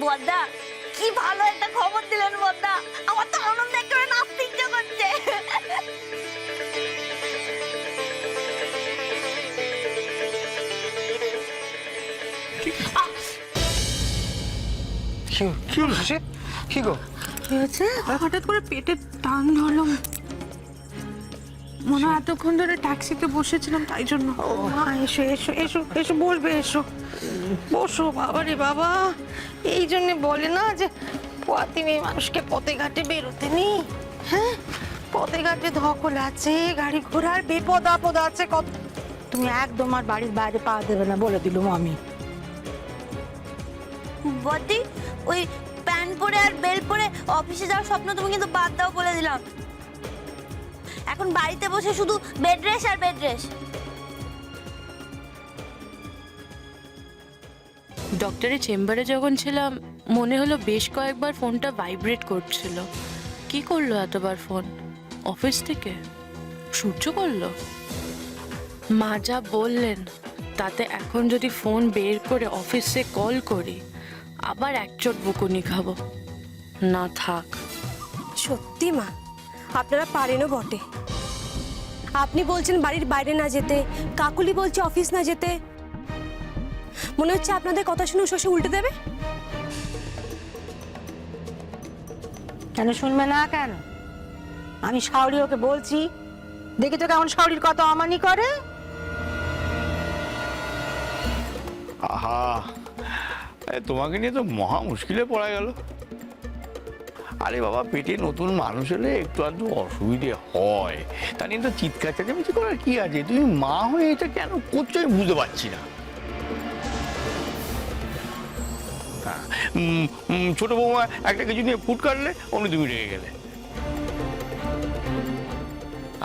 বদ্দা, কি ভালো একটা খবর দিলেন বদ্দা, আমার তো আনন্দে একেবারে নাচতে ইচ্ছে করছে। কি হলো শশী? কি গো হয়েছে? হঠাৎ করে পেটে টান ধরলো, মনে হয় এতক্ষণ ধরে ট্যাক্সিতে বসেছিলাম তাই জন্য। এসো এসো এসো এসো, বসবে, এসো বসো। বাবা রে বাবা, এই জন্য বলে না যে পোয়াতি মেয়ে মানুষকে পথে ঘাটে বেরোতে নেই। হ্যাঁ, পথে ঘাটে ধকল আছে, গাড়ি ঘোড়ার বিপদ আপদ আছে কত। তুমি একদম আর বাড়ির বাইরে পা দেবে না বলে দিলুম আমি। বদ্দি, ওই প্যান্ট পরে আর বেল পরে অফিসে যাওয়ার স্বপ্ন তুমি কিন্তু বাদ দাও বলে দিলাম। এখন বাড়িতে বসে শুধু বেড রেস আর বেড রেস। ডক্টরের চেম্বারে যখন ছিলাম মনে হলো বেশ কয়েকবার ফোনটা ভাইব্রেট করছিল। কি করলো এতবার ফোন? অফিস থেকে সূর্য করলো? মা যা বললেন তাতে এখন যদি ফোন বের করে অফিসে কল করি আবার একচোট বকুনি খাবো। না থাক। সত্যি মা, আপনারা পারেনও বটে। আপনি বলছেন বাড়ির বাইরে না যেতে, কাকুলি বলছে অফিস না যেতে। মনে হচ্ছে আপনাদের কথা শুনে শশী উল্টে দেবে। কেন শুনবে না কেন? আমি শাওরি ওকে বলছি, দেখি তো কেমন শাওরির কথা অমানি করে। আহা, তোমাকে নিয়ে তো মহা মুশকিলে পড়া গেল। আরে বাবা, পেটে নতুন মানুষ হলে একটু আধটু অসুবিধে হয়, তা নিয়ে তো চিৎকার চেঁচামেচি করার কি আছে? তুমি মা হয়ে এটা কেন করছো আমি বুঝতে পারছি না। ছোট বৌমা একটা কিছু নিয়ে ফুট কাটলে অমনি তুমি রেগে গেলে।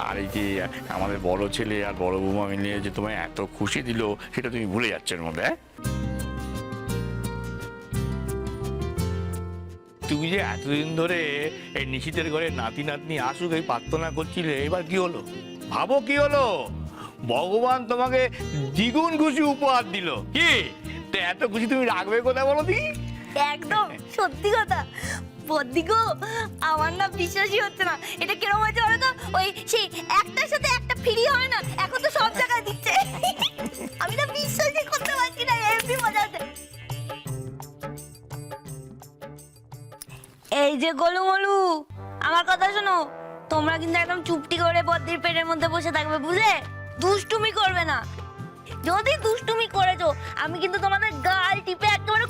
আর এই যে আমাদের বড় ছেলে আর বড় বৌমা মিলে যে তোমায় এত খুশি দিল সেটা তুমি ভুলে যাচ্ছ এর মধ্যে। তুমি যে এতদিন ধরে এই নিশীথের ঘরে নাতি নাতনি আসুক এই প্রার্থনা করছিলে, এবার কি হলো? ভাবো কি হলো? ভগবান তোমাকে দ্বিগুণ খুশি উপহার দিল। কি তো এত খুশি তুমি রাখবে কোথায় বলো দি? একদম সত্যি কথা বদ্দি গো, আমার না বিশ্বাসই হচ্ছে না। এটা কিরকম হয়েছে বলো তো? ওই সেই একটার সাথে একটা ফ্রি হয় না, এখন তো সব জায়গায় দিচ্ছে। আমি না বিশ্বাসই করতে পারছি না, এমনি মজা হচ্ছে। এই যে গোলুমলু, আমার কথা শোনো। তোমরা কিন্তু একদম চুপটি করে বদ্দির পেটের মধ্যে বসে থাকবে, বুঝলে? দুষ্টুমি করবে না। যদি দুষ্টুমি করেছো আমি কিন্তু তোমাদের গাল টিপে একেবারে